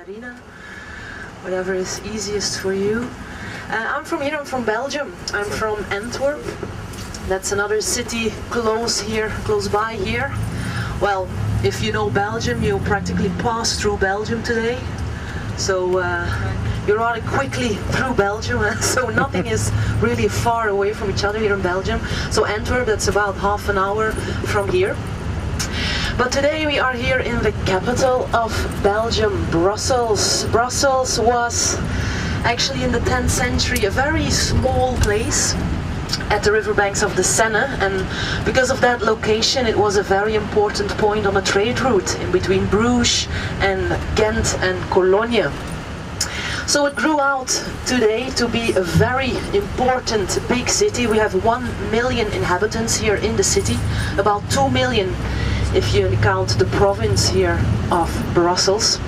Marina, whatever is easiest for you. I'm from here, I'm from Belgium. I'm from Antwerp. That's another city close by here. Well, if you know Belgium, you practically pass through Belgium today. So you're rather quickly through Belgium, so nothing is really far away from each other here in Belgium. So Antwerp, that's about half an hour from here. But today we are here in the capital of Belgium, Brussels. Brussels was actually in the 10th century a very small place at the riverbanks of the Seine, and because of that location it was a very important point on a trade route in between Bruges and Ghent and Cologne. So it grew out today to be a very important big city. We have 1 million inhabitants here in the city, about 2 million if you count the province here of Brussels.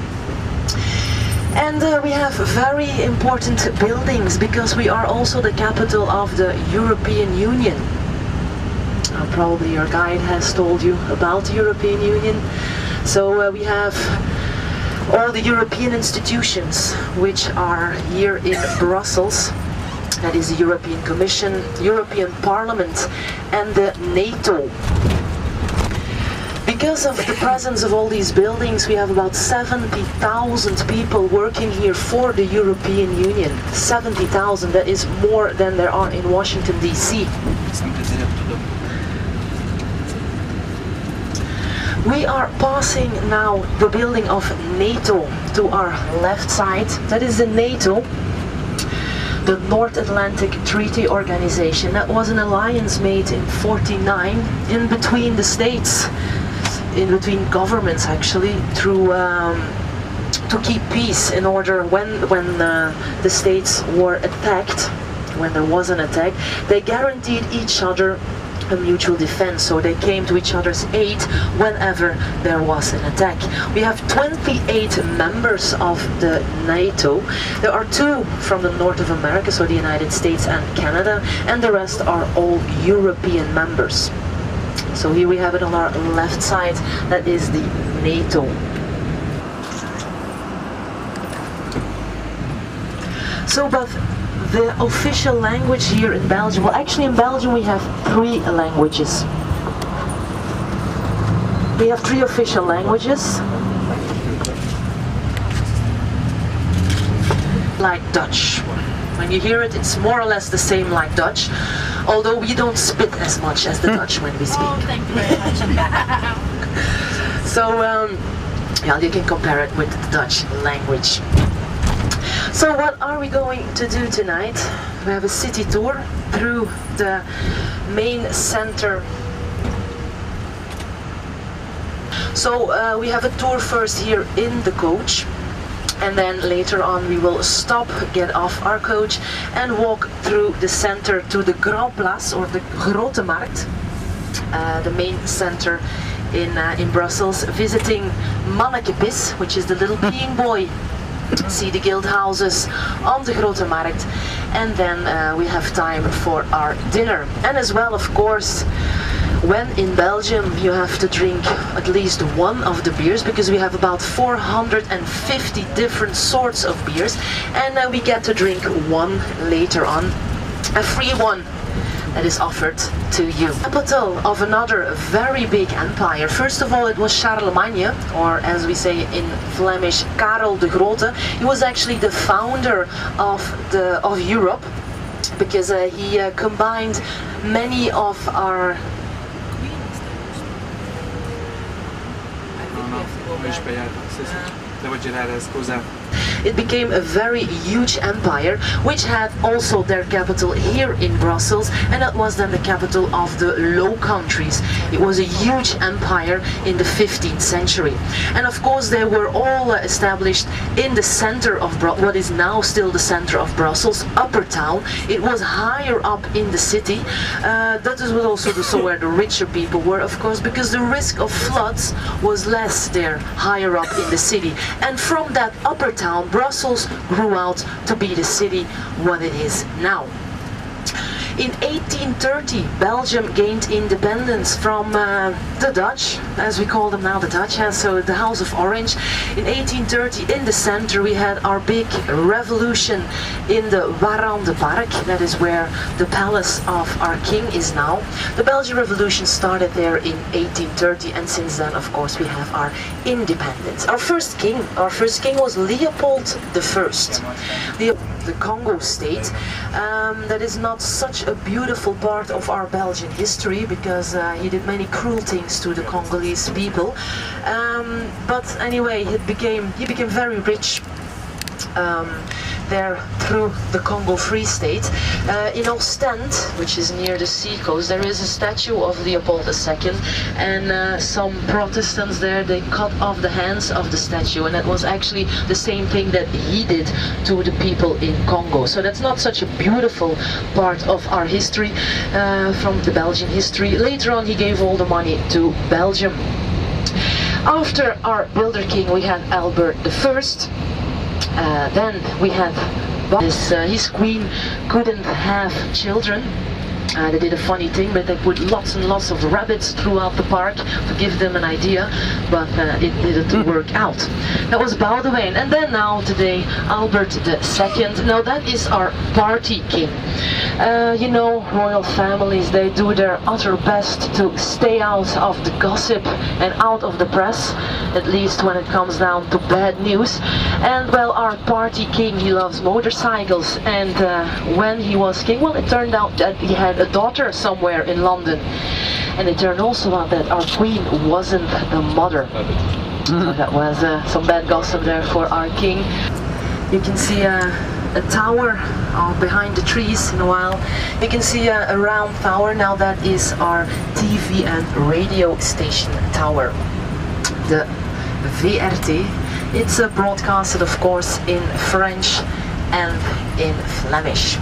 And we have very important buildings because we are also the capital of the European Union. Probably your guide has told you about the European Union. So we have all the European institutions which are here in Brussels. That is the European Commission, the European Parliament and the NATO. Because of the presence of all these buildings, we have about 70,000 people working here for the European Union. 70,000, that is more than there are in Washington, D.C. We are passing now the building of NATO to our left side. That is the NATO, the North Atlantic Treaty Organization. That was an alliance made in '49 in between the states, in between governments actually, to keep peace in order when the states were attacked, when there was an attack, they guaranteed each other a mutual defense, so they came to each other's aid whenever there was an attack. We have 28 members of the NATO. There are 2 from the North of America, so the United States and Canada, and the rest are all European members. So here we have it on our left side, that is the NATO. So, but the official language here in Belgium, well actually in Belgium we have 3 languages. We have 3 official languages, like Dutch. When you hear it, it's more or less the same like Dutch, although we don't spit as much as the Dutch when we speak. Oh, thank you very much. So, yeah, you can compare it with the Dutch language. So what are we going to do tonight? We have a city tour through the main center. So we have a tour first here in the coach, and then later on we will stop, get off our coach and walk through the center to the Grand Place, or the Grote Markt, the main center in Brussels, visiting Mannekepis, which is the little peeing boy. See the guild houses on the Grote Markt, and then we have time for our dinner. And as well, of course, when in Belgium you have to drink at least one of the beers, because we have about 450 different sorts of beers, and we get to drink one later on, a free one that is offered to you. Capital of another very big empire. First of all, it was Charlemagne, or as we say in Flemish, Karel de Grote. He was actually the founder of Europe, because he combined many of our... It became a very huge empire, which had also their capital here in Brussels, and that was then the capital of the Low Countries. It was a huge empire in the 15th century. And of course they were all established in the center of what is now still the center of Brussels, Upper Town. It was higher up in the city. That was also where the richer people were, of course, because the risk of floods was less there, higher up in the city. And from that Upper Town, Brussels grew out to be the city what it is now. In 1830, Belgium gained independence from the Dutch, as we call them now, the Dutch, so the House of Orange. In 1830, in the center, we had our big revolution in the Warande Park, that is where the palace of our king is now. The Belgian Revolution started there in 1830, and since then, of course, we have our independence. Our first king was Leopold I. The Congo state. That is not such a beautiful part of our Belgian history because he did many cruel things to the Congolese people. But anyway, he became very rich there through the Congo Free State. In Ostend, which is near the sea coast, there is a statue of Leopold II, and some Protestants there, they cut off the hands of the statue, and that was actually the same thing that he did to the people in Congo. So that's not such a beautiful part of our history, from the Belgian history. Later on, he gave all the money to Belgium. After our builder king, we had Albert I. Then we had his queen couldn't have children. They did a funny thing, but they put lots and lots of rabbits throughout the park to give them an idea, but it didn't work out. That was Boudewijn. And then now today, Albert II. Now that is our party king. You know, royal families, they do their utter best to stay out of the gossip and out of the press, at least when it comes down to bad news. And well, our party king, he loves motorcycles, and when he was king, well, it turned out that he had a daughter somewhere in London, and it turned also out that our queen wasn't the mother. So that was some bad gossip there for our king. You can see a tower behind the trees in a while. You can see a round tower. Now that is our TV and radio station tower, the VRT. It's broadcasted, of course, in French and in Flemish.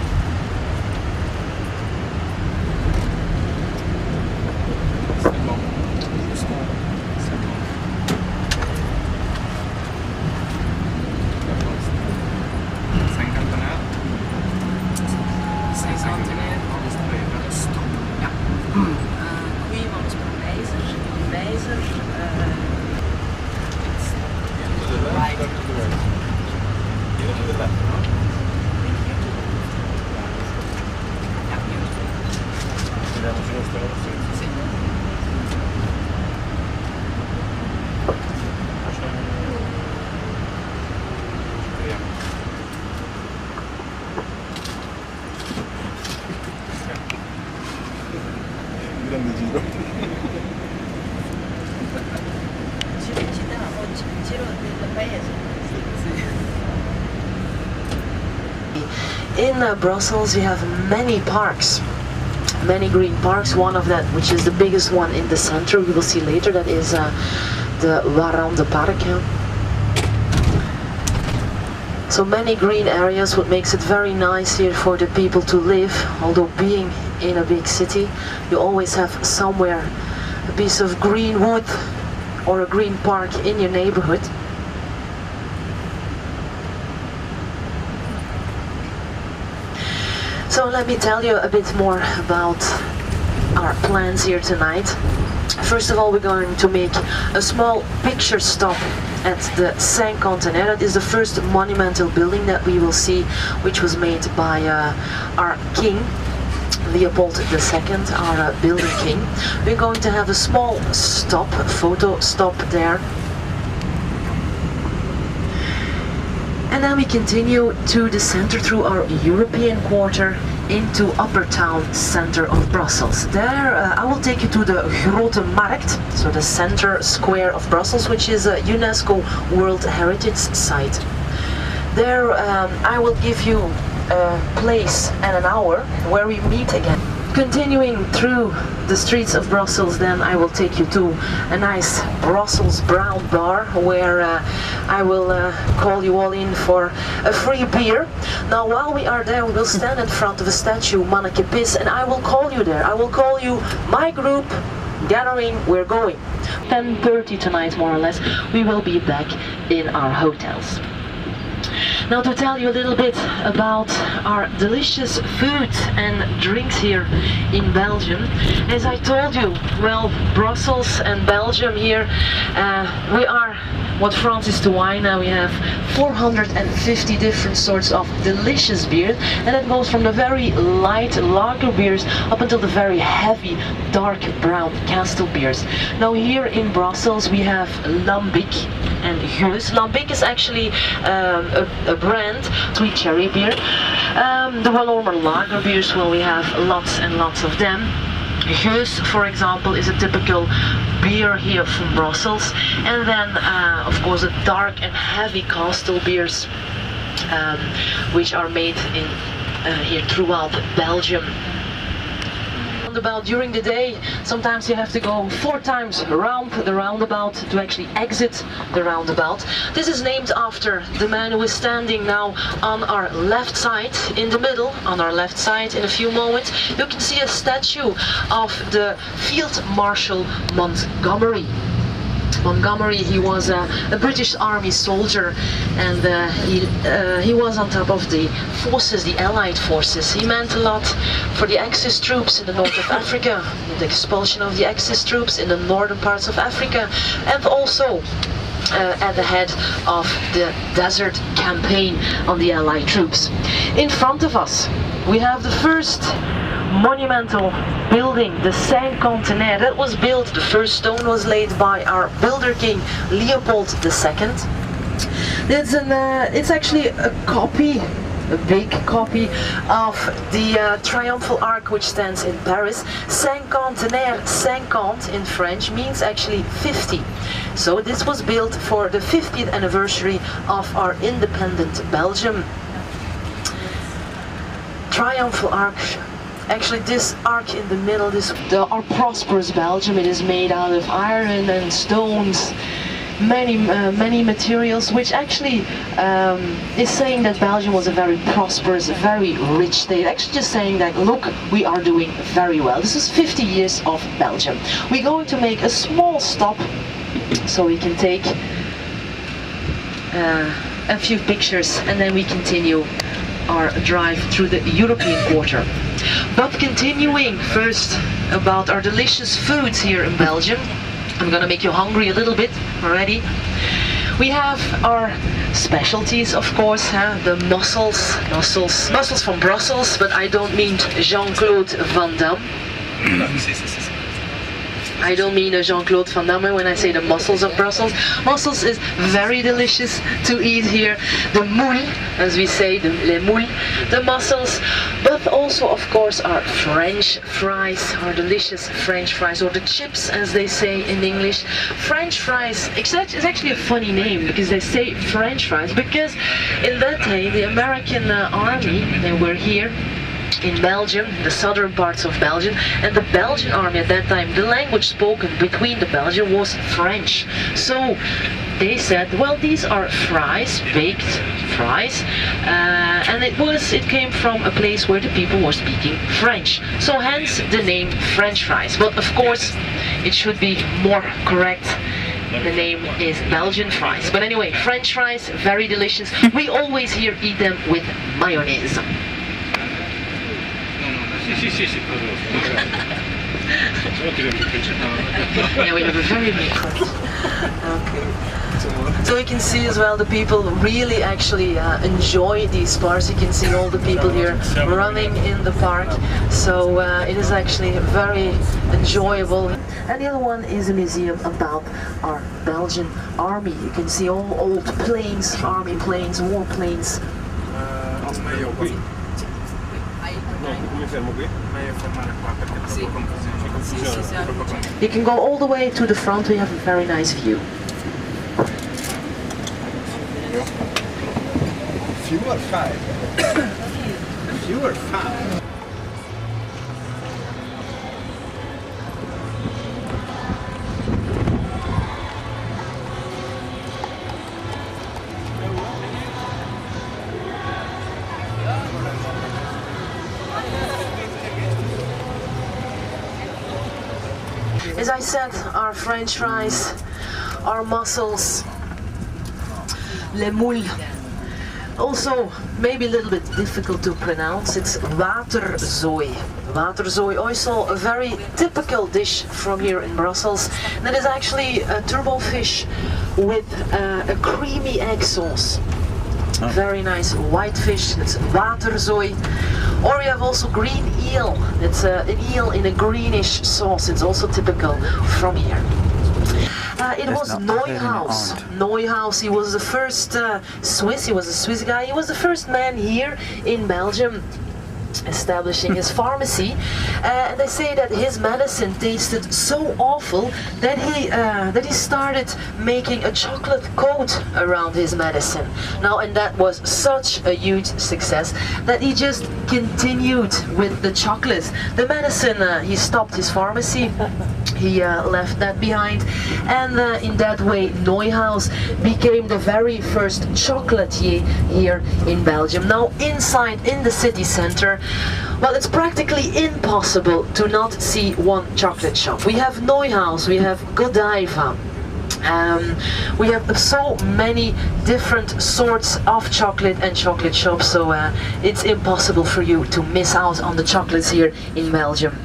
In Brussels, you have many parks, many green parks. One of that, which is the biggest one in the center, we will see later, that is the Warande Park. So many green areas, what makes it very nice here for the people to live. Although being in a big city, you always have somewhere a piece of green wood or a green park in your neighborhood. So let me tell you a bit more about our plans here tonight. First of all, we're going to make a small picture stop at the Saint-Contenaire. That is the first monumental building that we will see, which was made by our king, Leopold II, our builder king. We're going to have a small stop, photo stop there. And then we continue to the center through our European quarter into Upper Town center of Brussels. There I will take you to the Grote Markt, so the center square of Brussels, which is a UNESCO World Heritage Site. There I will give you a place and an hour where we meet again. Continuing through the streets of Brussels, then I will take you to a nice Brussels brown bar where I will call you all in for a free beer. Now while we are there, we will stand in front of a statue, Manneke Pis, and I will call you there. I will call you my group gathering, we're going. 10:30 tonight, more or less, we will be back in our hotels. Now to tell you a little bit about our delicious food and drinks here in Belgium. As I told you, well, Brussels and Belgium here, we are what France is to wine. Now we have 450 different sorts of delicious beer, and it goes from the very light lager beers up until the very heavy dark brown Castle beers. Now here in Brussels we have Lambic and Heus. Lambic is actually a brand, sweet cherry beer. The warmer lager beers, well, we have lots and lots of them. Heus, for example, is a typical beer here from Brussels, and then of course the dark and heavy Castle beers, which are made in here throughout Belgium. Roundabout during the day, sometimes you have to go 4 times around the roundabout to actually exit the roundabout. This is named after the man who is standing now on our left side, in the middle, on our left side. In a few moments you can see a statue of the Field Marshal Montgomery. Montgomery, he was a British Army soldier, and he was on top of the forces, the Allied forces. He meant a lot for the Axis troops in the north of Africa, the expulsion of the Axis troops in the northern parts of Africa, and also at the head of the desert campaign on the Allied troops. In front of us we have the first monumental building, the Cinquantenaire. That was built, the first stone was laid by our builder king Leopold II. It's actually a copy, a big copy of the Triumphal Arch, which stands in Paris. Cinquantenaire, cinquante in French means actually 50. So this was built for the 50th anniversary of our independent Belgium. Triumphal Arch. Actually, this arch in the middle, our prosperous Belgium, it is made out of iron and stones, many materials, which actually is saying that Belgium was a very prosperous, very rich state. Actually just saying that, look, we are doing very well. This is 50 years of Belgium. We're going to make a small stop so we can take a few pictures, and then we continue our drive through the European quarter. But continuing first about our delicious foods here in Belgium. I'm gonna make you hungry a little bit already. We have our specialties, of course, the mussels from Brussels, but I don't mean Jean-Claude Van Damme. I don't mean Jean-Claude Van Damme when I say the mussels of Brussels. Mussels is very delicious to eat here. The moule, as we say, les moules, the mussels, but also, of course, our French fries, our delicious French fries, or the chips, as they say in English. French fries, it's actually a funny name, because they say French fries, because in that day, the American army, they were here in Belgium, the southern parts of Belgium, and the Belgian army at that time, the language spoken between the Belgians was French. So they said, well, these are fries, baked fries, and it came from a place where the people were speaking French. So hence the name French fries. But of course, it should be more correct. The name is Belgian fries. But anyway, French fries, very delicious. We always here eat them with mayonnaise. Yeah, we have a very big front. Okay. So you can see as well the people really actually enjoy these parks. You can see all the people here running in the park. So it is actually very enjoyable. And the other one is a museum about our Belgian army. You can see all old planes, army planes, war planes. You can go all the way to the front. We have a very nice view. Few or five? Few or five? As I said, our French fries, our mussels, les moules, Also, maybe a little bit difficult to pronounce, it's waterzooi. Waterzooi, also a very typical dish from here in Brussels. That is actually a turbo fish with a creamy egg sauce. Very nice white fish, it's waterzooi. Or we have also green eel, it's an eel in a greenish sauce, it's also typical from here. It was Neuhaus. Neuhaus, he was the first Swiss, he was a Swiss guy, he was the first man here in Belgium establishing his pharmacy, and they say that his medicine tasted so awful that he started making a chocolate coat around his medicine. Now, and that was such a huge success that he just continued with the chocolate. The medicine, he stopped his pharmacy, he left that behind, and in that way Neuhaus became the very first chocolatier here in Belgium. Now, inside in the city center, well, it's practically impossible to not see one chocolate shop. We have Neuhaus, we have Godiva, we have so many different sorts of chocolate and chocolate shops, so it's impossible for you to miss out on the chocolates here in Belgium.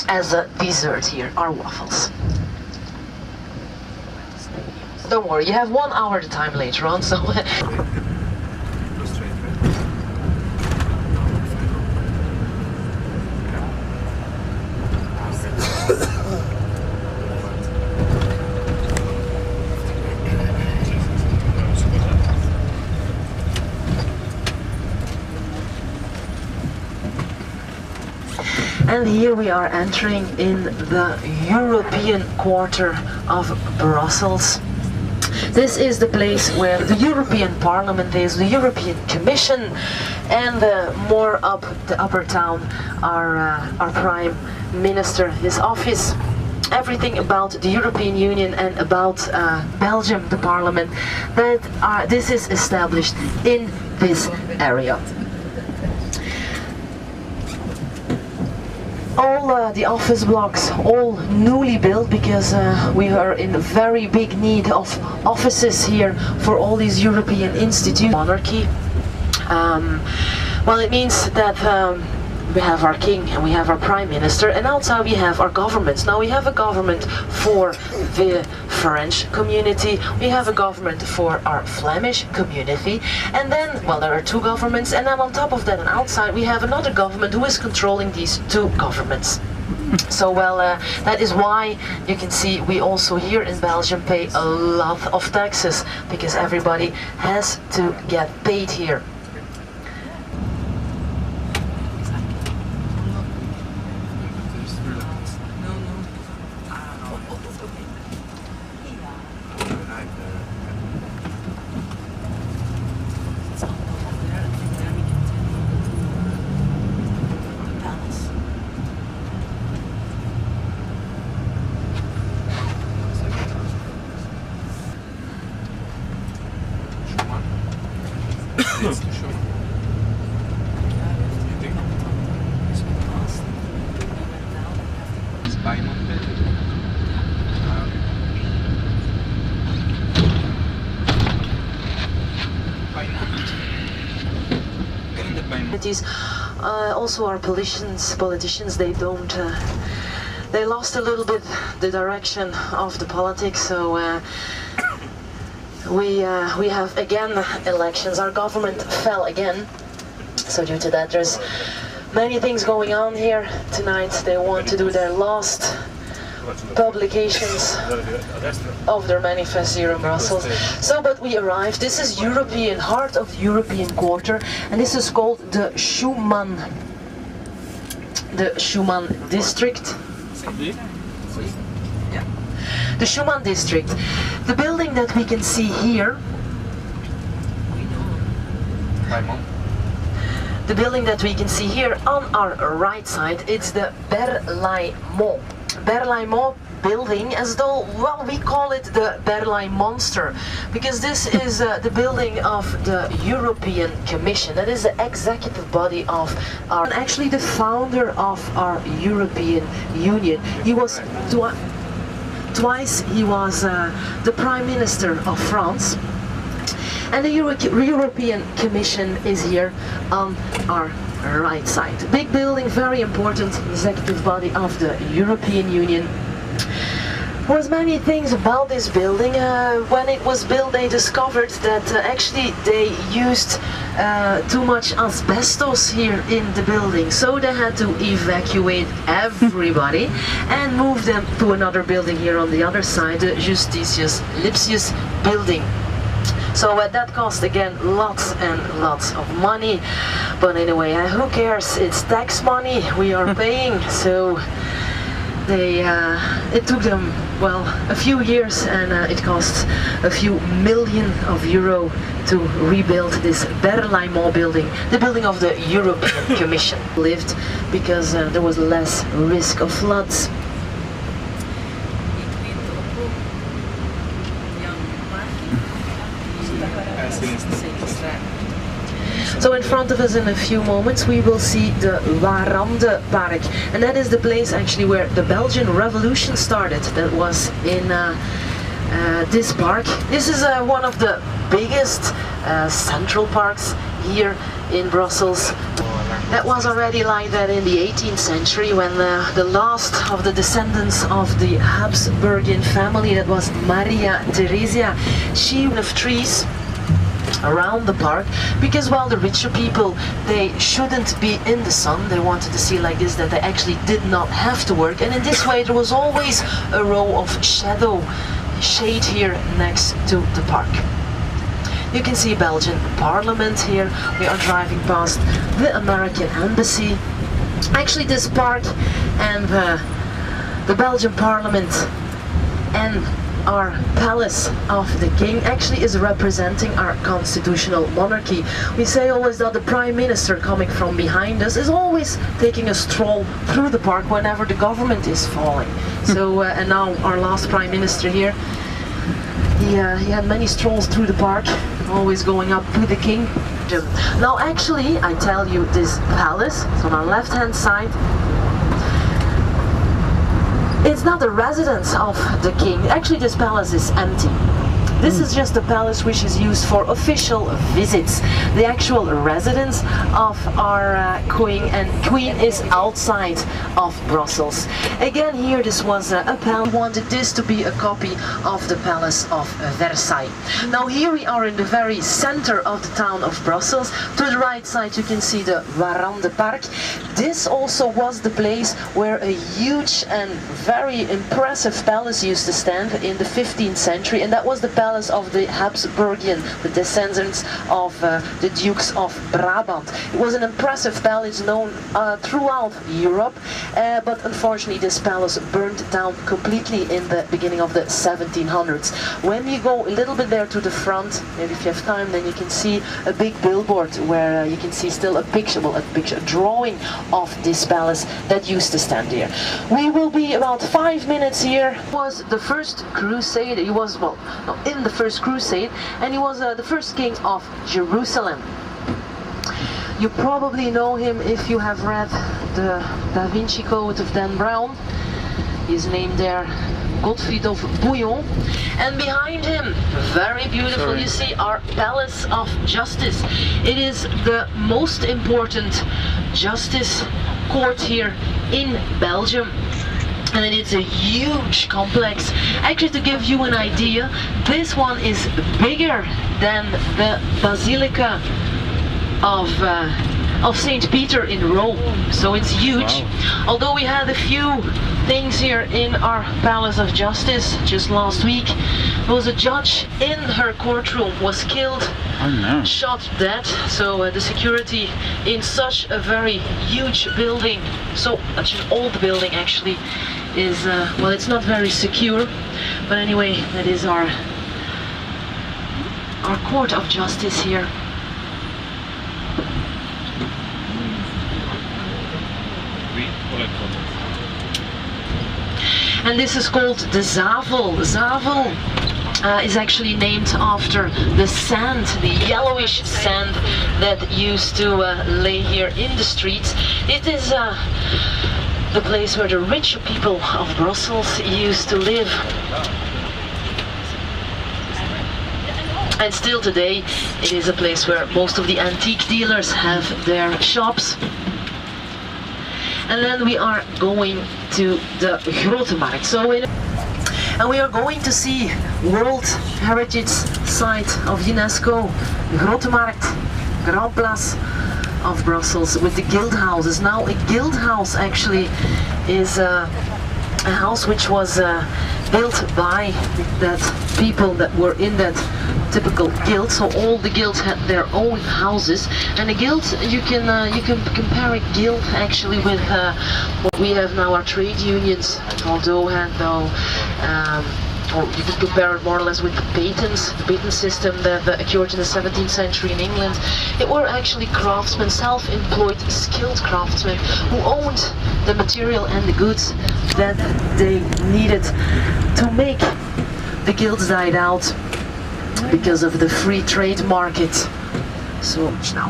As a dessert here are waffles. Don't worry, you have 1 hour time later on, so and here we are entering in the European quarter of Brussels. This is the place where the European Parliament is, the European Commission, and more up the upper town, our Prime Minister, his office. Everything about the European Union and about Belgium, the Parliament, this is established in this area. All the office blocks, all newly built, because we are in very big need of offices here for all these European institutions. Monarchy. Well, it means that we have our king and we have our prime minister, and outside we have our governments. Now we have a government for the French community, we have a government for our Flemish community, and then, well, there are two governments, and then on top of that and outside we have another government who is controlling these two governments. So, well, that is why you can see we also here in Belgium pay a lot of taxes, because everybody has to get paid here. Also our politicians, they don't, they lost a little bit the direction of the politics, so we have again elections. Our government fell again, so due to that there's many things going on here tonight. They want to do their last publications of their manifesto here in Brussels. So, but we arrived. This is European, heart of the European quarter, and this is called the Schuman district. Yeah. The Schuman district. The building that we can see here, the building that we can see here on our right side, it's the Berlaymont building, as though, well, we call it the Berlin Monster, because this is the building of the European Commission. That is the executive body of our, and actually the founder of our European Union. He was Twice he was the Prime Minister of France. And the European Commission is here on our right side. Big building, very important executive body of the European Union. There was many things about this building. When it was built, they discovered that actually they used too much asbestos here in the building, so they had to evacuate everybody and move them to another building here on the other side, the Justitius Lipsius building. So that cost again lots and lots of money, but anyway, who cares? It's tax money we are paying. So it took them, well, a few years, and it cost a few million of euro to rebuild this Berlaymont building, the building of the European Commission. Lived because there was less risk of floods. So in front of us in a few moments we will see the Warande Park, and that is the place actually where the Belgian Revolution started. That was in this park. This is one of the biggest central parks here in Brussels. That was already like that in the 18th century when the last of the descendants of the Habsburgian family, that was Maria Theresia, she of trees around the park, because well, the richer people, they shouldn't be in the sun. They wanted to see like this, that they actually did not have to work, and in this way there was always a row of shade here next to the park. You can see Belgian Parliament here. We are driving past the American Embassy. Actually this park and the Belgian Parliament and our Palace of the King actually is representing our constitutional monarchy. We say always that the Prime Minister coming from behind us is always taking a stroll through the park whenever the government is falling. So and now our last Prime Minister here, he had many strolls through the park, always going up to the King. Now actually, I tell you, this palace, so on our left hand side, it's not the residence of the king. Actually this palace is empty. This is just a palace which is used for official visits. The actual residence of our queen is outside of Brussels. Again here this was a palace. We wanted this to be a copy of the Palace of Versailles. Now here we are in the very center of the town of Brussels. To the right side you can see the Warande Park. This also was the place where a huge and very impressive palace used to stand in the 15th century, and that was the palace of the Habsburgian, the descendants of the Dukes of Brabant. It was an impressive palace known throughout Europe, but unfortunately this palace burned down completely in the beginning of the 1700s. When you go a little bit there to the front, maybe if you have time, then you can see a big billboard where you can see still a picture, well, a drawing of this palace that used to stand here. We will be about 5 minutes here. He was the first crusade. He was, well, no, in the first crusade, and he was the first king of Jerusalem. You probably know him if you have read the Da Vinci Code of Dan Brown. He's named there Godfried of Bouillon, and behind him, very beautiful, you see our Palace of Justice. It is the most important justice court here in Belgium. And it's a huge complex. Actually, to give you an idea, this one is bigger than the Basilica of St. Peter in Rome. So it's huge. Wow. Although we had a few things here in our Palace of Justice just last week. There was a judge in her courtroom was killed, shot dead. So the security in such a very huge building, so such an old building actually, is well, it's not very secure. But anyway, that is our court of justice here. And this is called the Zavel. Zavel is actually named after the sand, the yellowish sand that used to lay here in the streets. It is the place where the rich people of Brussels used to live. And still today, it is a place where most of the antique dealers have their shops. And then we are going to the Grote Markt. And we are going to see World Heritage Site of UNESCO, Grote Markt, Grand Place of Brussels, with the guild houses. Now a guild house actually is a house which was built by that people that were in that typical guild. So all the guilds had their own houses, and a guild, you can compare a guild actually with what we have now, our trade unions, although or you can compare it more or less with the patent system that occurred in the 17th century in England. It were actually craftsmen, self-employed, skilled craftsmen who owned the material and the goods that they needed to make. The guilds died out because of the free trade market. So now,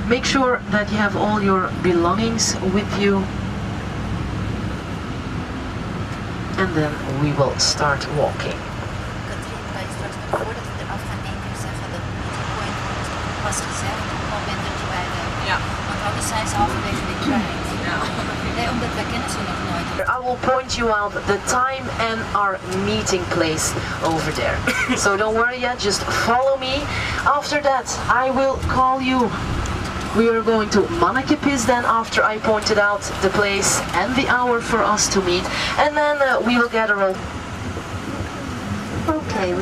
make sure that you have all your belongings with you. And then we will start walking. I will point you out the time and our meeting place over there. So don't worry yet, just follow me. After that, I will call you. We are going to Mannekepis then, after I pointed out the place and the hour for us to meet, and then we will gather all. Okay.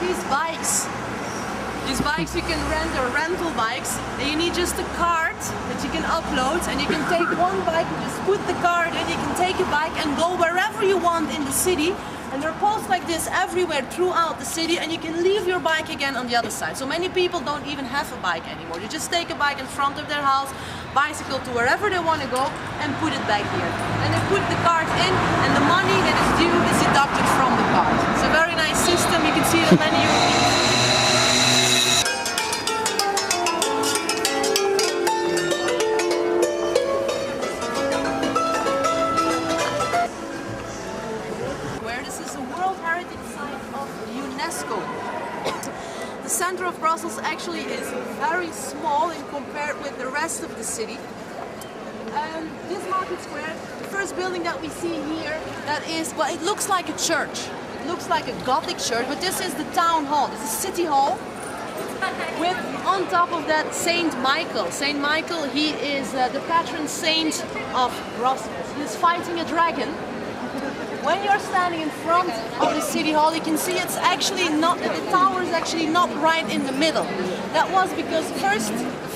These bikes. These bikes you can rent, or rental bikes, and you need just a card that you can upload, and you can take one bike and just put the card in, you can take a bike and go wherever you want in the city. And there are posts like this everywhere throughout the city, and you can leave your bike again on the other side. So many people don't even have a bike anymore. You just take a bike in front of their house, bicycle to wherever they want to go, and put it back here. And they put the card in, and the money that is due is deducted from the card. It's a very nice system. You can see that many European The center of Brussels actually is very small in compared with the rest of the city. This market square, the first building that we see here, that is, well, it looks like a church. It looks like a Gothic church, but this is the town hall. It's a city hall with, on top of that, Saint Michael. Saint Michael, he is the patron saint of Brussels. He's fighting a dragon. When you're standing in front of the city hall, you can see it's actually not, the tower is actually not right in the middle. That was because the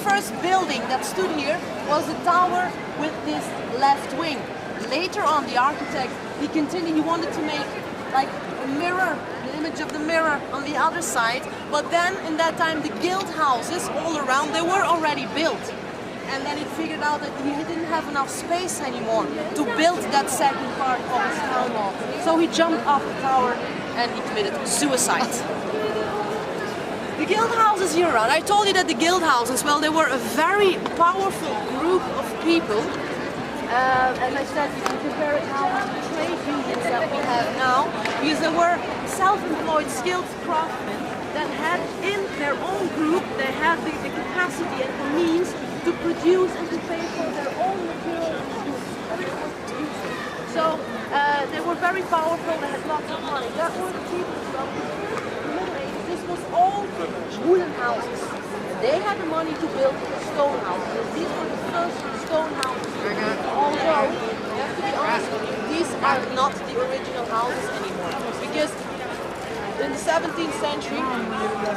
first building that stood here was the tower with this left wing. Later on, the architect, he wanted to make like a mirror, the image of the mirror on the other side. But then, in that time, the guild houses all around, they were already built. And then he figured out that he didn't have enough space anymore to build that second part of his town hall. So he jumped off the tower and he committed suicide. The guild houses here around, I told you that the guild houses, well, they were a very powerful group of people. As I said, you can compare it now with the trade unions that we have now, because there were self-employed, skilled craftsmen that had in their own group, they had the capacity and the means to produce and to pay for their own material and goods. So they were very powerful, they had lots of money. That were the people from the Middle Ages. This was all wooden houses. They had the money to build stone houses. These were the first stone houses. Although, you have to be honest with you, these are not the original houses anymore. Because in the 17th century,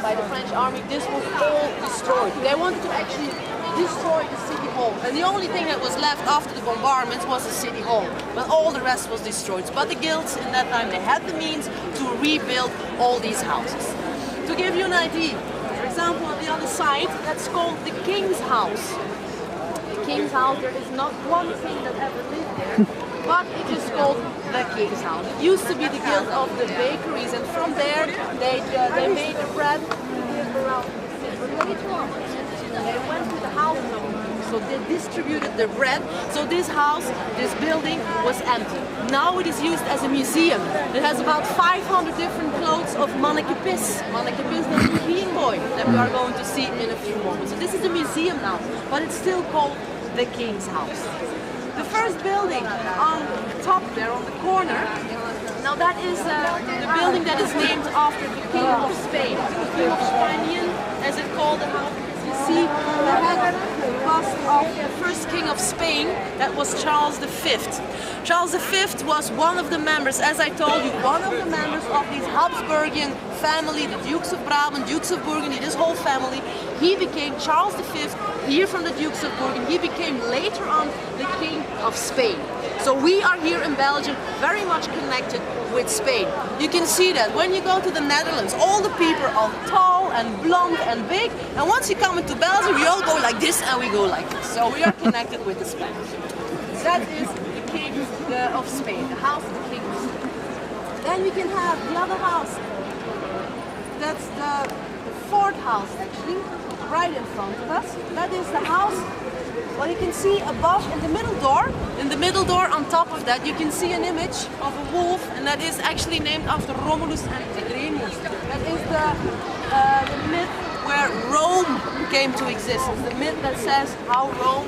by the French army, this was all destroyed. They wanted to actually destroy the city hall. And the only thing that was left after the bombardments was the city hall. But all the rest was destroyed. But the guilds in that time, they had the means to rebuild all these houses. To give you an idea, for example, on the other side, that's called the King's House. The King's House. There is not one king that ever lived there, but it is called the King's House. It used to be the guild of the bakeries, and from there they made the bread around the city. But later on, they went to the houses of the people, so they distributed their bread. So this house, this building, was empty. Now it is used as a museum. It has about 500 different clothes of Manneke Pis. Manneke Pis, the European boy that we are going to see in a few moments. So this is a museum now, but it's still called the King's House. The first building on top there, on the corner, now that is the building that is named after the King of Spain, the King of Spain, as it called the house. You see, we had the bust of the first King of Spain, that was Charles V. Charles V was one of the members, as I told you, one of the members of these Habsburgian family, the Dukes of Brabant, Dukes of Burgundy, this whole family. He became Charles V, here from the Dukes of Burgundy. He became later on the King of Spain. So we are here in Belgium very much connected with Spain. You can see that when you go to the Netherlands, all the people are tall and blonde and big, and once you come into Belgium, we all go like this and we go like this. So we are connected with the Spanish. That is the King of Spain, the house of the King of Spain. Then you can have the other house. That's the fourth house actually, right in front of us. That is the house. Well, you can see above in the middle door on top of that, you can see an image of a wolf, and that is actually named after Romulus and Remus. That is the myth where Rome came to existence. The myth that says how Rome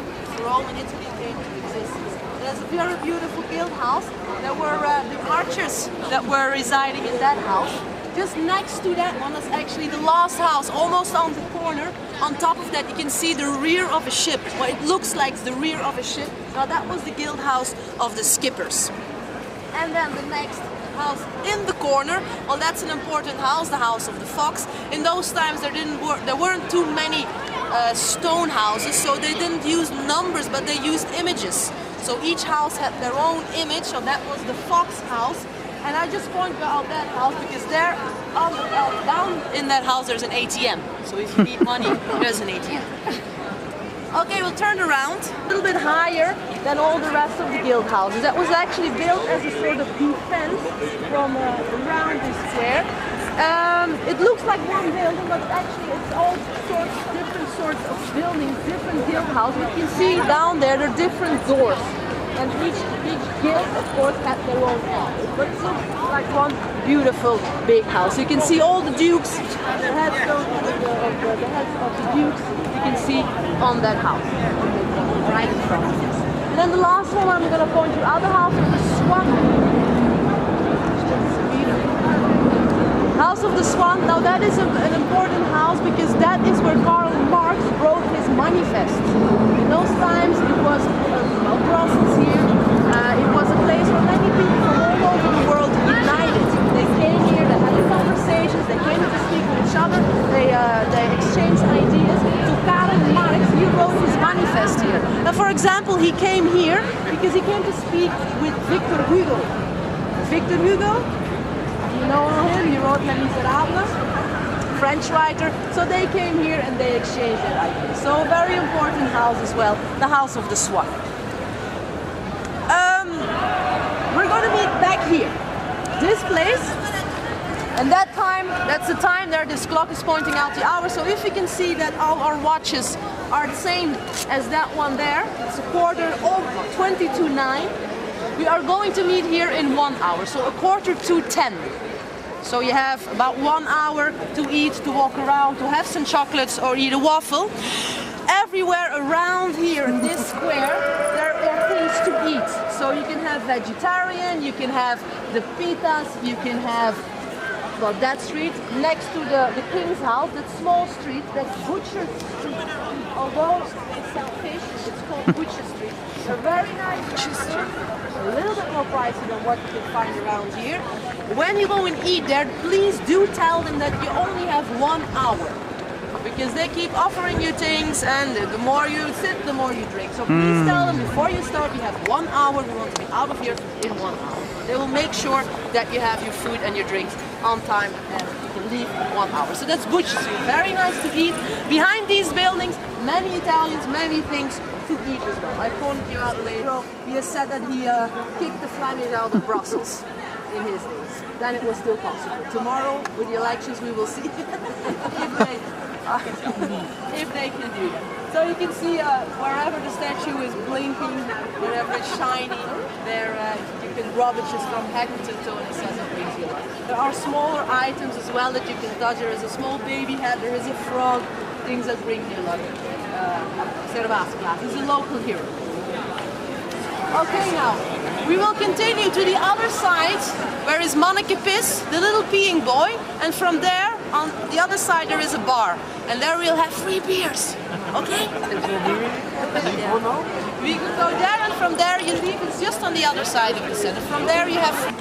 in Italy came to existence. There's a very beautiful guild house. There were the archers that were residing in that house. Just next to that one is actually the last house, almost on the corner. On top of that you can see the rear of a ship. Well, it looks like the rear of a ship. Now that was the guild house of the skippers. And then the next house in the corner, well, that's an important house, the house of the fox. In those times there weren't too many stone houses, so they didn't use numbers, but they used images. So each house had their own image, so that was the fox house. And I just pointed out that house because there, down in that house, there's an ATM. So if you need money, there's an ATM. Okay, we'll turn around. A little bit higher than all the rest of the guild houses. That was actually built as a sort of defense from around this square. It looks like one building, but actually it's all different sorts of buildings, different guild houses. You can see down there are different doors. And each guild, of course, had their own house. But it looks like one beautiful big house. You can see all the dukes, the headstones of the heads of the dukes, you can see on that house, right in front. And then the last one I'm going to point you out, the house of the Swan. House of the Swan, now that is an important house because that is where Karl Marx wrote his manifest. In those times it was Brussels here, it was a place where many people from all over the world united. They came here, they had conversations, they came to speak with each other, they exchanged ideas. So Karl Marx, he wrote his manifest here. Now for example, he came here because he came to speak with Victor Hugo. Victor Hugo? You know him, he wrote Les Miserables, French writer. So they came here and they exchanged their ideas. So a very important house as well, the House of the Swan. We're going to meet back here. This place, and that time, that's the time there, this clock is pointing out the hour. So if you can see that all our watches are the same as that one there, it's a quarter of 20 to 9. We are going to meet here in 1 hour, so a quarter to 10. So you have about 1 hour to eat, to walk around, to have some chocolates or eat a waffle. Everywhere around here in this square, there are things to eat. So you can have vegetarian, you can have the pitas, you can have, well, that street next to the King's House, that small street, that's Butcher Street. Although they sell fish, it's called Butcher Street. A very nice restaurant, a little bit more pricey than what you can find around here. When you go and eat there, please do tell them that you only have 1 hour. Because they keep offering you things, and the more you sit, the more you drink. So please tell them before you start, you have 1 hour, we want to be out of here in 1 hour. They will make sure that you have your food and your drinks on time and you can leave in 1 hour. So that's Butcher Street, very nice to eat. Behind these buildings, many Italians, many things to eat as well. I pointed you out later. He has said that he kicked the Flemish out of Brussels in his days. Then it was still possible. Tomorrow, with the elections, we will see if they can do that. So you can see wherever the statue is blinking, wherever it's shiny, there you can rub it just from head to toe and it says it brings you luck. There are smaller items as well that you can touch. There is a small baby head, there is a frog, things that bring you luck. He's a local hero. Okay, now we will continue to the other side where is Manneke Pis, the little peeing boy, and from there on the other side there is a bar, and there we'll have free beers. Okay? Yeah. We could go there, and from there you leave. It's just on the other side of the center. From there you have.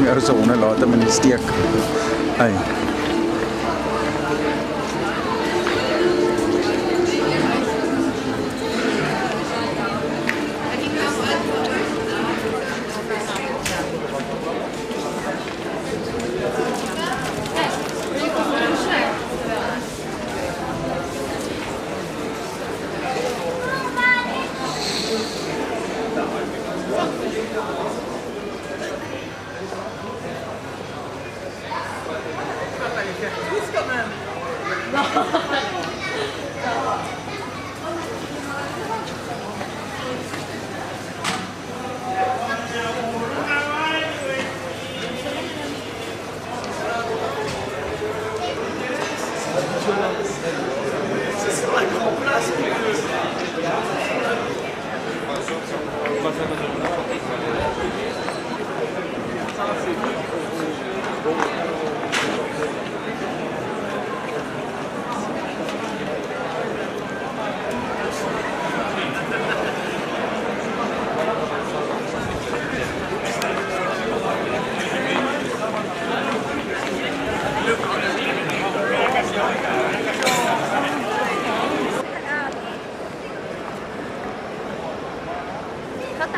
Er så under later men steek. Hey. خط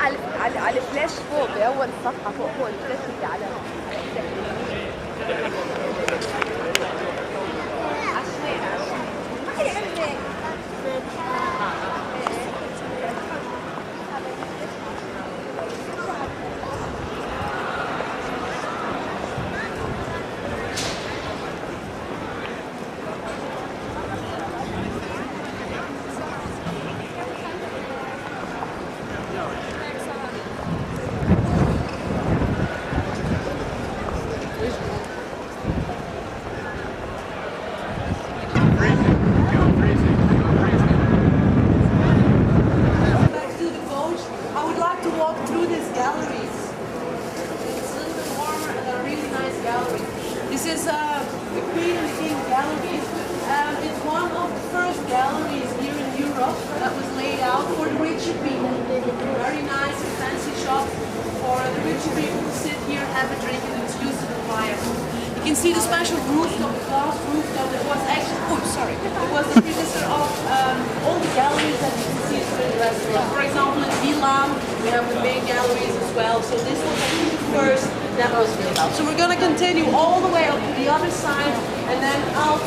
على الفلاش فوق اول صفحه فوق الفلاش اللي على You can see the special rooftop, glass rooftop that was actually, it was the predecessor of all the galleries that you can see through the restaurant. For example, at Milan, we have the main galleries as well. So this was actually the first that was built out. So we're going to continue all the way up to the other side and then out.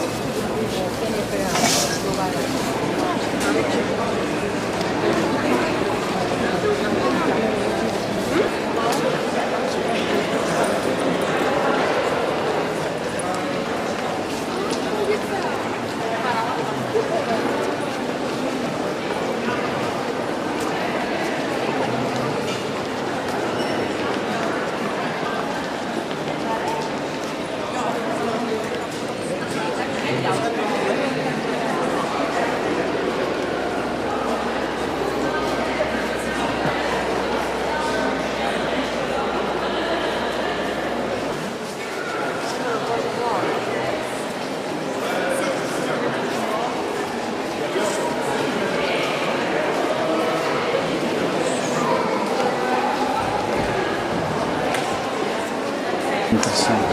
snap,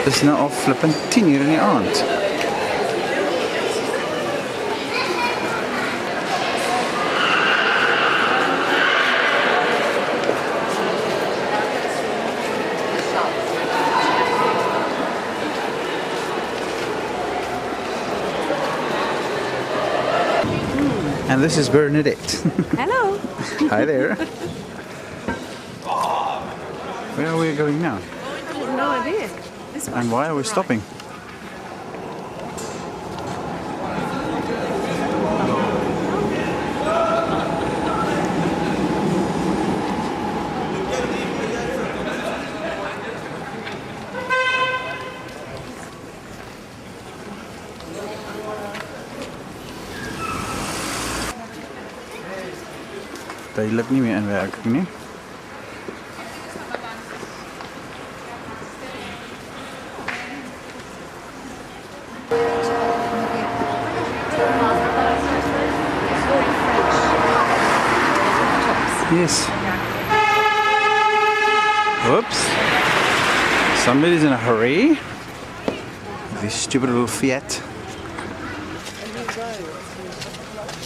Dis nou al flippend 10 uur in die aand. And this is Bernadette. Hello. Hi there. Where are we going now? No idea. This And why are we stopping? Duidelik nie meer in werking nie. Yes. Whoops. Somebody's in a hurry. This stupid little Fiat.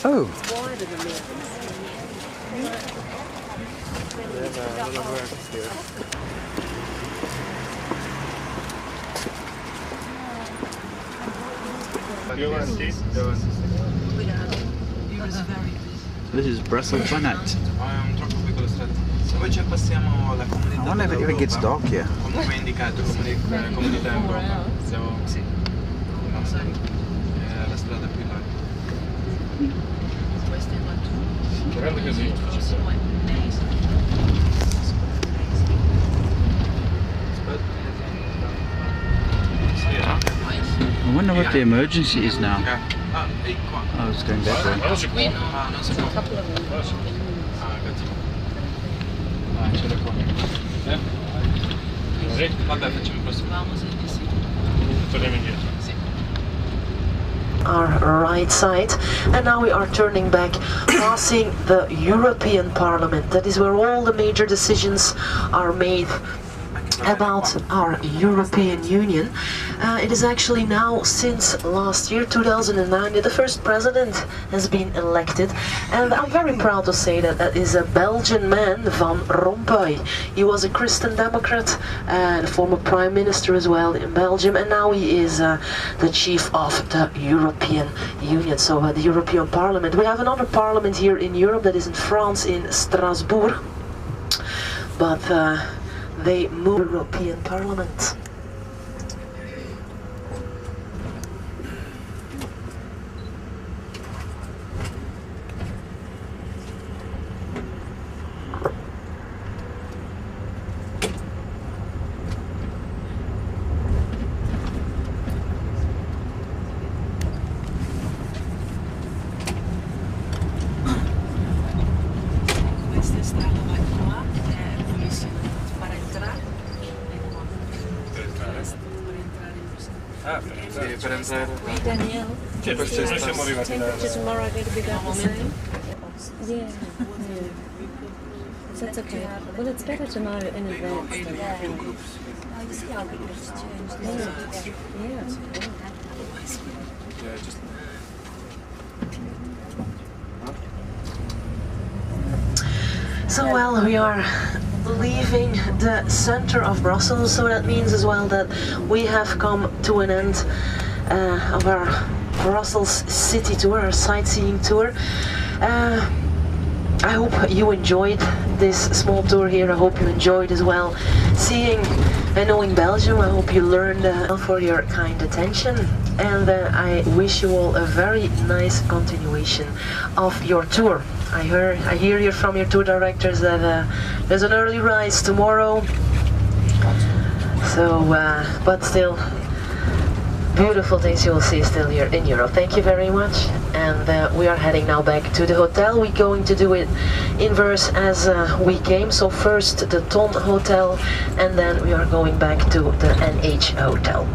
Oh. This is Brussels by night. I wonder if it ever gets dark here. I wonder what the emergency is now. Oh, it's going that way. Our right side, and now we are turning back, passing the European Parliament. That is where all the major decisions are made about our European Union. It is actually now since last year, 2009, that the first president has been elected, and I'm very proud to say that that is a Belgian man, Van Rompuy. He was a Christian Democrat, the former prime minister as well in Belgium, and now he is the chief of the European Union, so the European Parliament. We have another parliament here in Europe that is in France, in Strasbourg, but they move European Parliament. Danielle, temperature tomorrow going to be about the same? Yeah. So that's okay. Well, it's better to know in advance. Yeah. So well, we are leaving the center of Brussels, so that means as well that we have come to an end of our Brussels city tour, our sightseeing tour. I hope you enjoyed this small tour here. I hope you enjoyed as well seeing and knowing Belgium. I hope you learned for your kind attention, and I wish you all a very nice continuation of your tour. I hear you from your tour directors that there's an early rise tomorrow, so but still beautiful things you will see still here in Europe. Thank you very much, and we are heading now back to the hotel. We're going to do it in verse as we came, so first the Ton Hotel, and then we are going back to the NH Hotel.